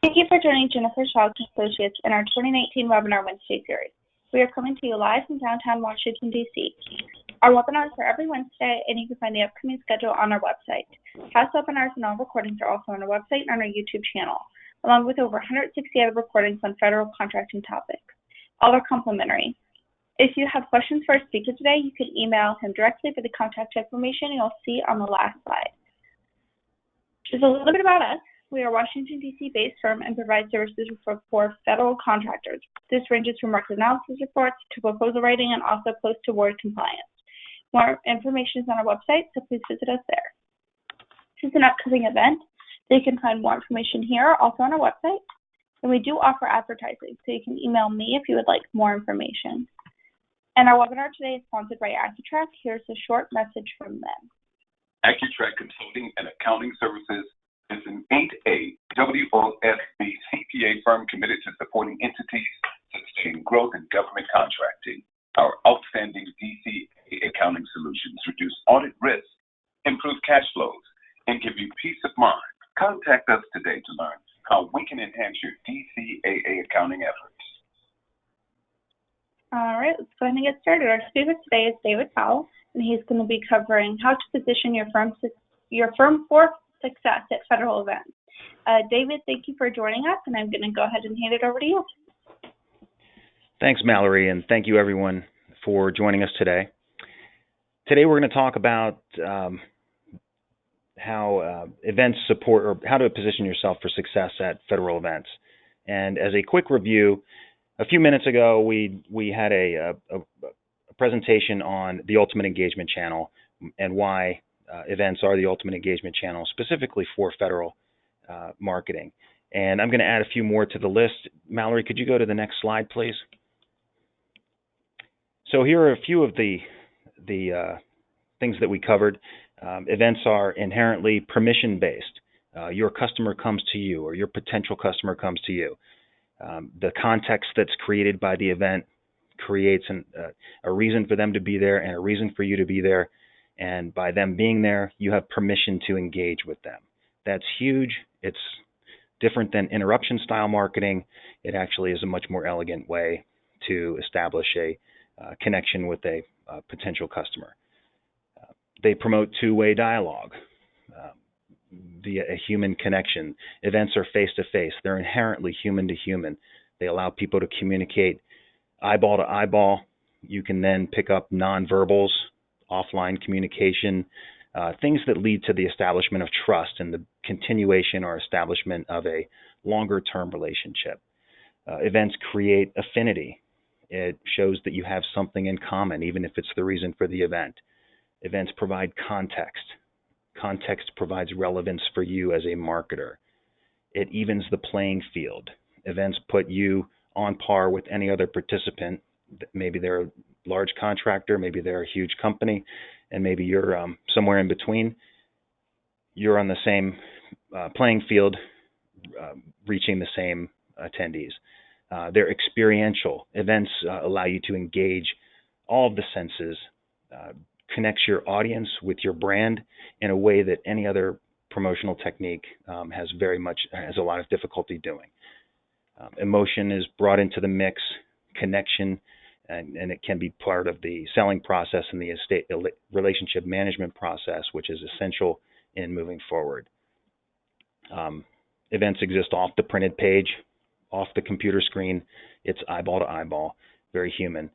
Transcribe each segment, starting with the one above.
Thank you for joining Jennifer Shaw Associates in our 2019 webinar Wednesday series. We are coming to you live from downtown Washington, D.C. Our webinars are every Wednesday, and you can find the upcoming schedule on our website. Past webinars and all recordings are also on our website and on our YouTube channel, along with over 160 other recordings on federal contracting topics. All are complimentary. If you have questions for our speaker today, you can email him directly for the contact information you'll see on the last slide. Just a little bit about us. We are a Washington, D.C. based firm and provide services for federal contractors. This ranges from market analysis reports to proposal writing and also post-award compliance. More information is on our website, so please visit us there. This is an upcoming event, so you can find more information here, also on our website. And we do offer advertising, so you can email me if you would like more information. And our webinar today is sponsored by AccuTrack. Here's a short message from them. AccuTrack Consulting and Accounting Services is an 8A WOSB CPA firm committed to supporting entities sustaining growth in government contracting. Our outstanding DCAA accounting solutions reduce audit risk, improve cash flows, and give you peace of mind. Contact us today to learn how we can enhance your DCAA accounting efforts. All right, let's go ahead and get started. Our speaker today is David Powell, and he's going to be covering how to position your firm for success at federal events. David, thank you for joining us, and I'm going to go ahead and hand it over to you. Thanks, Mallory, and thank you, everyone, for joining us today. Today, we're going to talk about how events support, or how to position yourself for success at federal events. And as a quick review, a few minutes ago, we had a presentation on the Ultimate Engagement Channel and why events are the ultimate engagement channel, specifically for federal marketing. And I'm going to add a few more to the list. Mallory, could you go to the next slide, please? So here are a few of the things that we covered. Events are inherently permission-based. Your customer comes to you, or your potential customer comes to you. The context that's created by the event creates a reason for them to be there and a reason for you to be there. And by them being there, you have permission to engage with them. That's huge. It's different than interruption-style marketing. It actually is a much more elegant way to establish a connection with a potential customer. They promote two-way dialogue via a human connection. Events are face-to-face. They're inherently human-to-human. They allow people to communicate eyeball to eyeball. You can then pick up nonverbals, offline communication, things that lead to the establishment of trust and the continuation or establishment of a longer-term relationship. Events create affinity. It shows that you have something in common, even if it's the reason for the event. Events provide context. Context provides relevance for you as a marketer. It evens the playing field. Events put you on par with any other participant. Maybe they're a large contractor, maybe they're a huge company, and maybe you're somewhere in between. You're on the same playing field, reaching the same attendees. They're experiential. Events allow you to engage all of the senses, connects your audience with your brand in a way that any other promotional technique has a lot of difficulty doing. Emotion is brought into the mix, connection, and it can be part of the selling process and the relationship management process, which is essential in moving forward. Events exist off the printed page, off the computer screen. It's eyeball to eyeball, very human.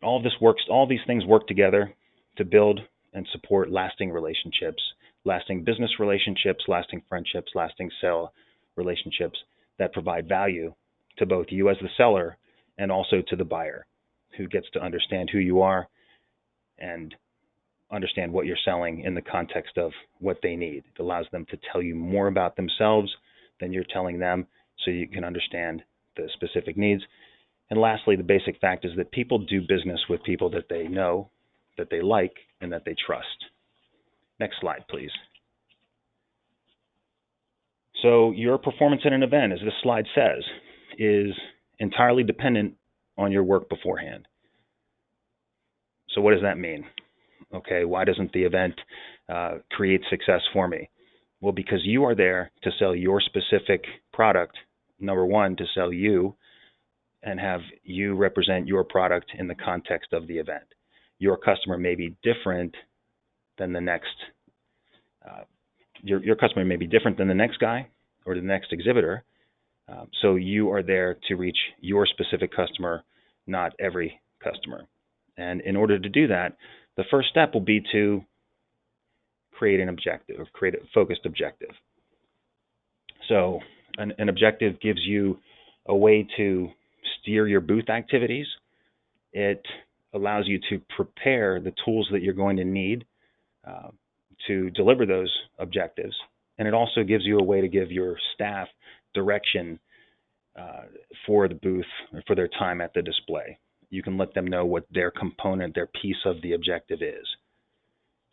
All these things work together to build and support lasting relationships, lasting business relationships, lasting friendships, lasting sale relationships that provide value to both you as the seller and also to the buyer, who gets to understand who you are and understand what you're selling in the context of what they need. It allows them to tell you more about themselves than you're telling them, so you can understand the specific needs. And lastly, the basic fact is that people do business with people that they know, that they like, and that they trust. Next slide, please. So your performance at an event, as this slide says, is entirely dependent on your work beforehand. So what does that mean? Okay, why doesn't the event create success for me? Well, because you are there to sell your specific product, number one, to sell you and have you represent your product in the context of the event. Your customer may be different than the next, your customer may be different than the next guy or the next exhibitor. So you are there to reach your specific customer, not every customer. And in order to do that, the first step will be to create an objective, or create a focused objective. So an objective gives you a way to steer your booth activities. It allows you to prepare the tools that you're going to need to deliver those objectives. And it also gives you a way to give your staff direction for the booth, or for their time at the display. You can let them know what their component, their piece of the objective is.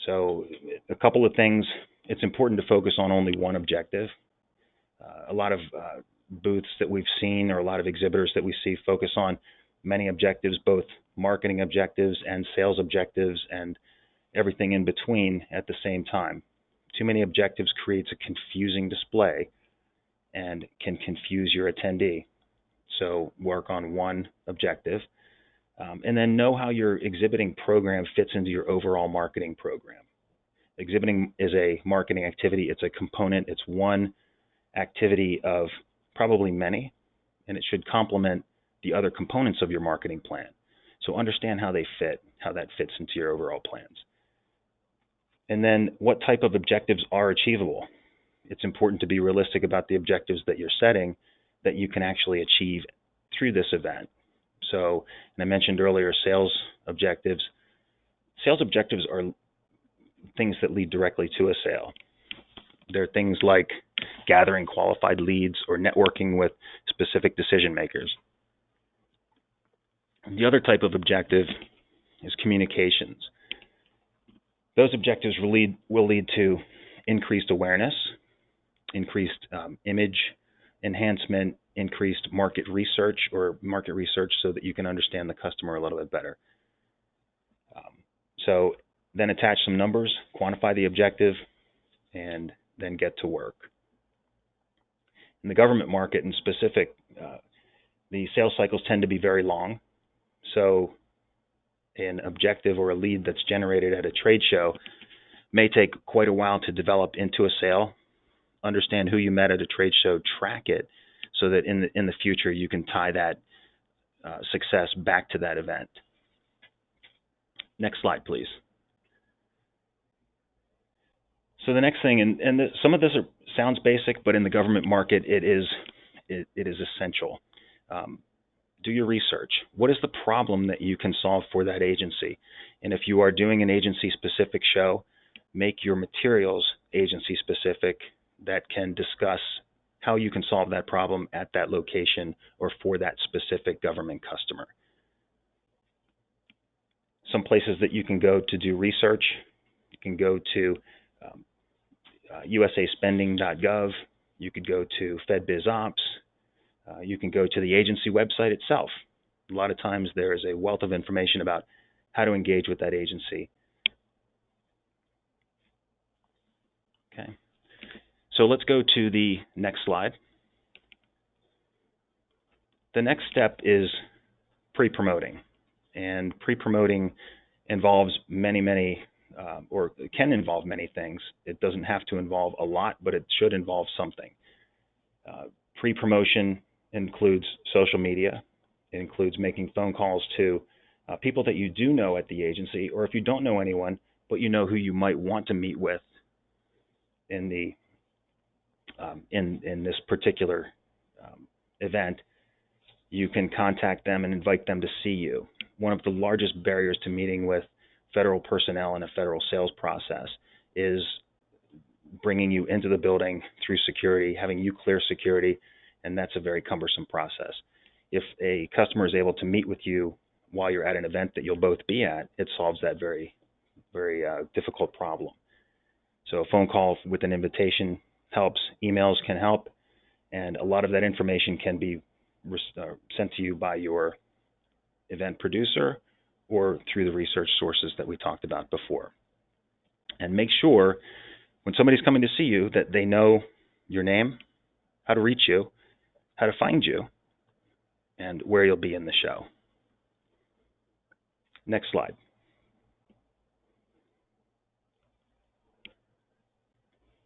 So a couple of things, it's important to focus on only one objective. A lot of booths that we've seen, or a lot of exhibitors that we see, focus on many objectives, both marketing objectives and sales objectives and everything in between at the same time. Too many objectives creates a confusing display and can confuse your attendee. So work on one objective, and then know how your exhibiting program fits into your overall marketing program. Exhibiting is a marketing activity. It's a component. It's one activity of probably many, and it should complement the other components of your marketing plan. So understand how they fit, how that fits into your overall plans. And then what type of objectives are achievable? It's important to be realistic about the objectives that you're setting that you can actually achieve through this event. So, and I mentioned earlier, sales objectives. Sales objectives are things that lead directly to a sale. They're things like gathering qualified leads or networking with specific decision makers. The other type of objective is communications. Those objectives will lead to increased awareness, increased image enhancement, increased market research so that you can understand the customer a little bit better. So then attach some numbers, quantify the objective, and then get to work. In the government market in specific, the sales cycles tend to be very long. So an objective or a lead that's generated at a trade show may take quite a while to develop into a sale. Understand who you met at a trade show, track it, so that in the future you can tie that success back to that event. Next slide, please. So the next thing, and some of this sounds basic, but in the government market it is essential. Do your research. What is the problem that you can solve for that agency? And if you are doing an agency-specific show, make your materials agency-specific that can discuss how you can solve that problem at that location or for that specific government customer. Some places that you can go to do research, you can go to usaspending.gov, you could go to FedBizOps, you can go to the agency website itself. A lot of times there is a wealth of information about how to engage with that agency. Okay. So let's go to the next slide. The next step is pre-promoting. And pre-promoting involves many, or can involve many things. It doesn't have to involve a lot, but it should involve something. Pre-promotion includes social media. It includes making phone calls to people that you do know at the agency, or if you don't know anyone, but you know who you might want to meet with in the in this particular event, you can contact them and invite them to see you. One of the largest barriers to meeting with federal personnel in a federal sales process is bringing you into the building through security, having you clear security, and that's a very cumbersome process. If a customer is able to meet with you while you're at an event that you'll both be at, it solves that very difficult problem. So a phone call with an invitation helps, emails can help, and a lot of that information can be sent to you by your event producer or through the research sources that we talked about before. And make sure when somebody's coming to see you that they know your name, how to reach you, how to find you, and where you'll be in the show. Next slide.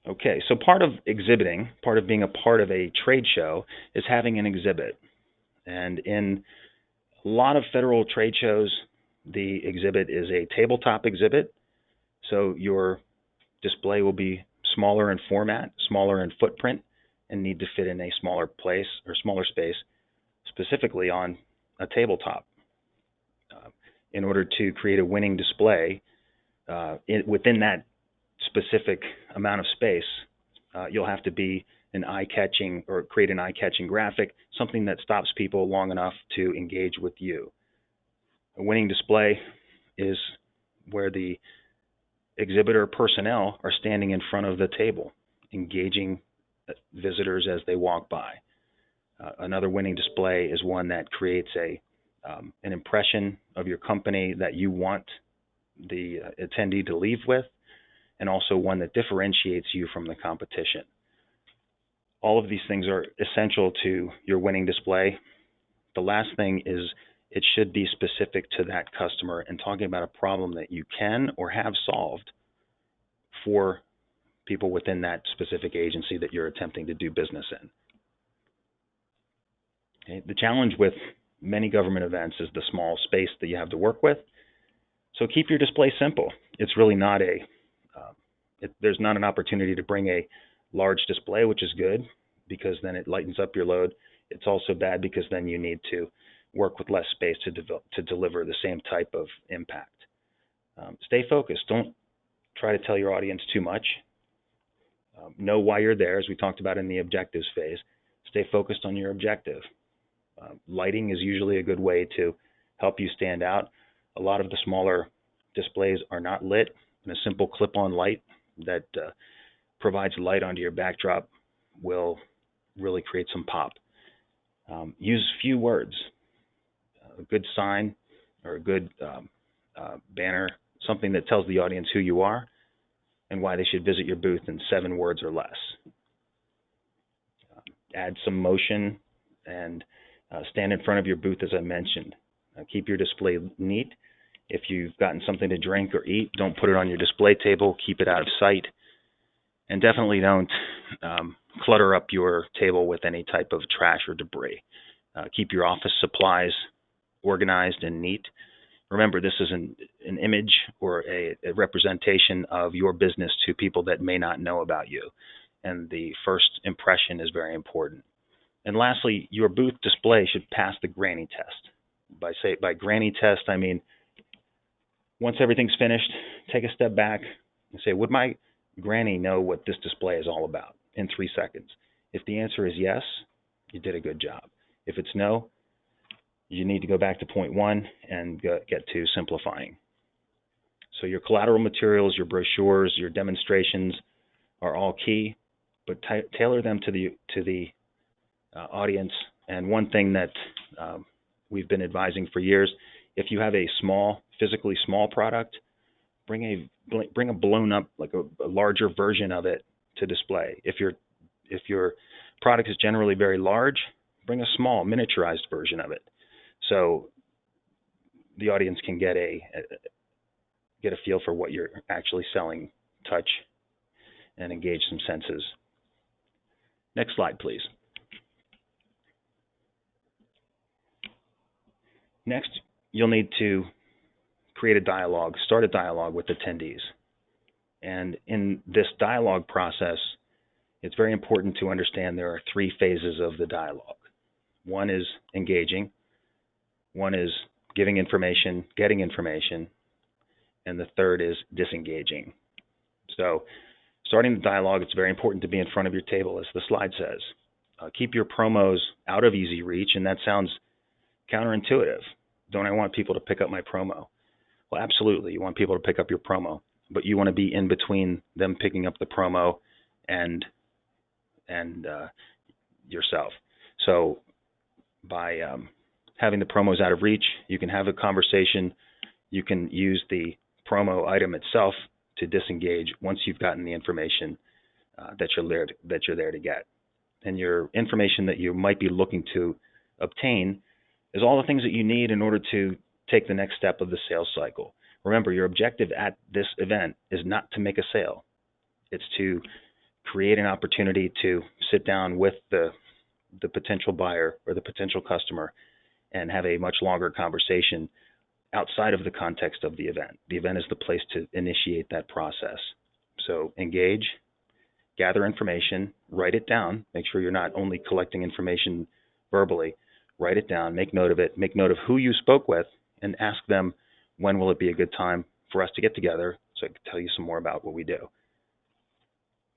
Okay, so part of exhibiting, part of being a part of a trade show is having an exhibit. And in a lot of federal trade shows, the exhibit is a tabletop exhibit. So your display will be smaller in format, smaller in footprint, and need to fit in a smaller place or smaller space, specifically on a tabletop. In order to create a winning display within that specific amount of space, you'll have to be an eye-catching or create an eye-catching graphic, something that stops people long enough to engage with you. A winning display is where the exhibitor personnel are standing in front of the table, engaging visitors as they walk by. Another winning display is one that creates an impression of your company that you want the attendee to leave with, and also one that differentiates you from the competition. All of these things are essential to your winning display. The last thing is it should be specific to that customer and talking about a problem that you can or have solved for people within that specific agency that you're attempting to do business in. Okay. The challenge with many government events is the small space that you have to work with. So keep your display simple. It's really not there's not an opportunity to bring a large display, which is good because then it lightens up your load. It's also bad because then you need to work with less space to deliver the same type of impact. Stay focused. Don't try to tell your audience too much. Know why you're there, as we talked about in the objectives phase. Stay focused on your objective. Lighting is usually a good way to help you stand out. A lot of the smaller displays are not lit, and a simple clip-on light that provides light onto your backdrop will really create some pop. Use few words. A good sign or a good banner, something that tells the audience who you are and why they should visit your booth in 7 words or less. Add some motion and stand in front of your booth, as I mentioned. Keep your display neat. If you've gotten something to drink or eat, don't put it on your display table. Keep it out of sight. And definitely don't clutter up your table with any type of trash or debris. Keep your office supplies organized and neat. Remember, this is an image or a representation of your business to people that may not know about you. And the first impression is very important. And lastly, your booth display should pass the granny test. By granny test, I mean, once everything's finished, take a step back and say, would my granny know what this display is all about in 3 seconds? If the answer is yes, you did a good job. If it's no, you need to go back to point 1 and get to simplifying. So your collateral materials, your brochures, your demonstrations are all key, but tailor them to the audience. And one thing that we've been advising for years, if you have a physically small product, bring a blown up, like a larger version of it to display. If your product is generally very large, bring a small miniaturized version of it, so the audience can get a feel for what you're actually selling, touch, and engage some senses. Next slide, please. Next, you'll need to create a dialogue, start a dialogue with attendees. And in this dialogue process, it's very important to understand there are 3 phases of the dialogue. One is engaging, one is giving information, getting information, and the third is disengaging. So starting the dialogue, it's very important to be in front of your table, as the slide says. Keep your promos out of easy reach, and that sounds counterintuitive. Don't I want people to pick up my promo? Well, absolutely, you want people to pick up your promo, but you want to be in between them picking up the promo and yourself. So by having the promos out of reach, you can have a conversation. You can use the promo item itself to disengage once you've gotten the information that you're there to get. and your information that you might be looking to obtain is all the things that you need in order to take the next step of the sales cycle. Remember, your objective at this event is not to make a sale. It's to create an opportunity to sit down with the potential buyer or the potential customer and have a much longer conversation outside of the context of the event. The event is the place to initiate that process. So engage, gather information, write it down. Make sure you're not only collecting information verbally. Write it down, make note of it, make note of who you spoke with, and ask them when will it be a good time for us to get together so I can tell you some more about what we do.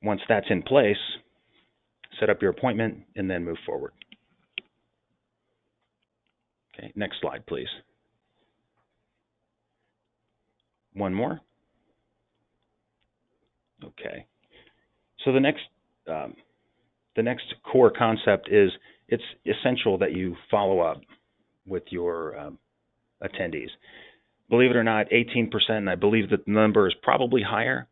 Once that's in place, set up your appointment and then move forward. Okay, next slide, please. One more. Okay. So the next core concept is it's essential that you follow up with your attendees. Believe it or not, 18%, and I believe that the number is probably higher,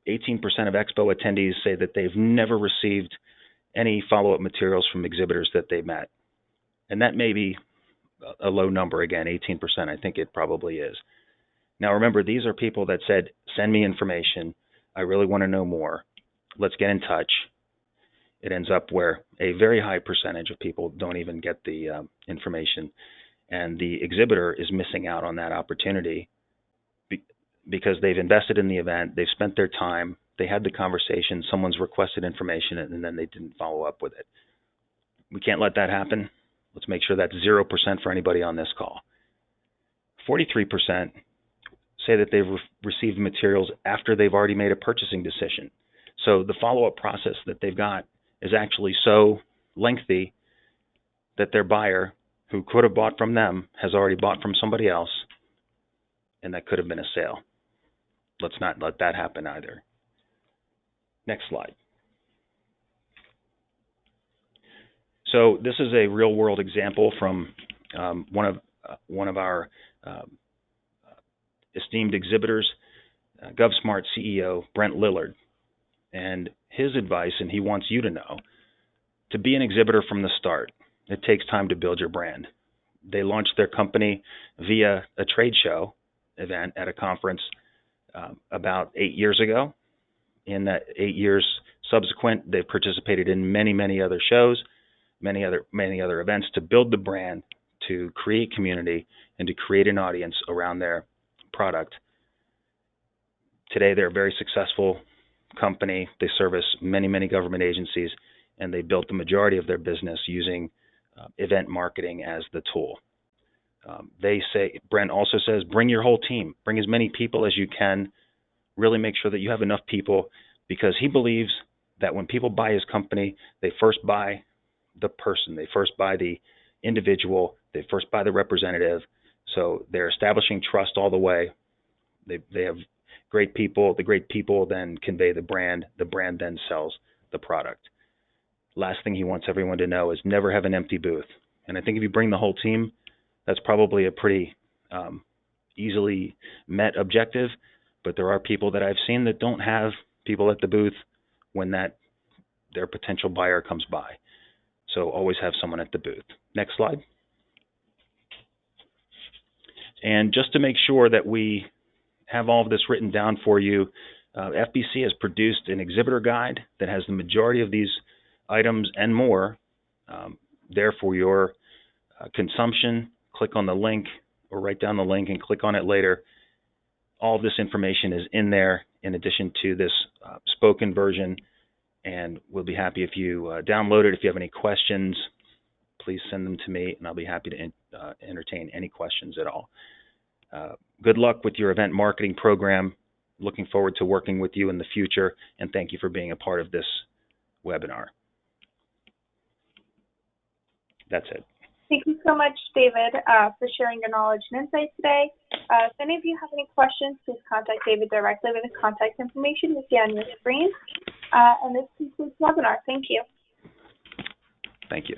18% of Expo attendees say that they've never received any follow-up materials from exhibitors that they met. And that may be a low number, again, 18%. I think it probably is. Now remember, these are people that said, send me information. I really want to know more. Let's get in touch. It ends up where a very high percentage of people don't even get the information. And the exhibitor is missing out on that opportunity because they've invested in the event, they've spent their time, they had the conversation, someone's requested information, and then they didn't follow up with it. We can't let that happen. Let's make sure that's 0% for anybody on this call. 43% say that they've received materials after they've already made a purchasing decision. So the follow-up process that they've got is actually so lengthy that their buyer, who could have bought from them, has already bought from somebody else, and that could have been a sale. Let's not let that happen either. Next slide. So this is a real-world example from one of our esteemed exhibitors, GovSmart CEO Brent Lillard, and his advice, and he wants you to know, to be an exhibitor from the start. It takes time to build your brand. They launched their company via a trade show event at a conference about 8 years ago. In that 8 years subsequent, they've participated in many other shows, many other events to build the brand, to create community, and to create an audience around their product. Today, they're a very successful company. They service many government agencies, and they built the majority of their business using event marketing as the tool. They say, Brent also says, bring your whole team, bring as many people as you can, really make sure that you have enough people, because he believes that when people buy his company, they first buy the person, they first buy the individual, they first buy the representative. So they're establishing trust all the way. They have great people. The great people then convey the brand then sells the product. Last thing he wants everyone to know is never have an empty booth. And I think if you bring the whole team, that's probably a pretty easily met objective. But there are people that I've seen that don't have people at the booth when their potential buyer comes by. So always have someone at the booth. Next slide. And just to make sure that we have all of this written down for you, FBC has produced an exhibitor guide that has the majority of these items and more there for your consumption. Click on the link or write down the link and click on it later. All of this information is in there in addition to this spoken version, and we'll be happy if you download it. If you have any questions, please send them to me, and I'll be happy to entertain any questions at all. Good luck with your event marketing program. Looking forward to working with you in the future, and thank you for being a part of this webinar. That's it. Thank you so much, David, for sharing your knowledge and insight today. If any of you have any questions, please contact David directly with his contact information you see on your screen. And this concludes the webinar. Thank you. Thank you.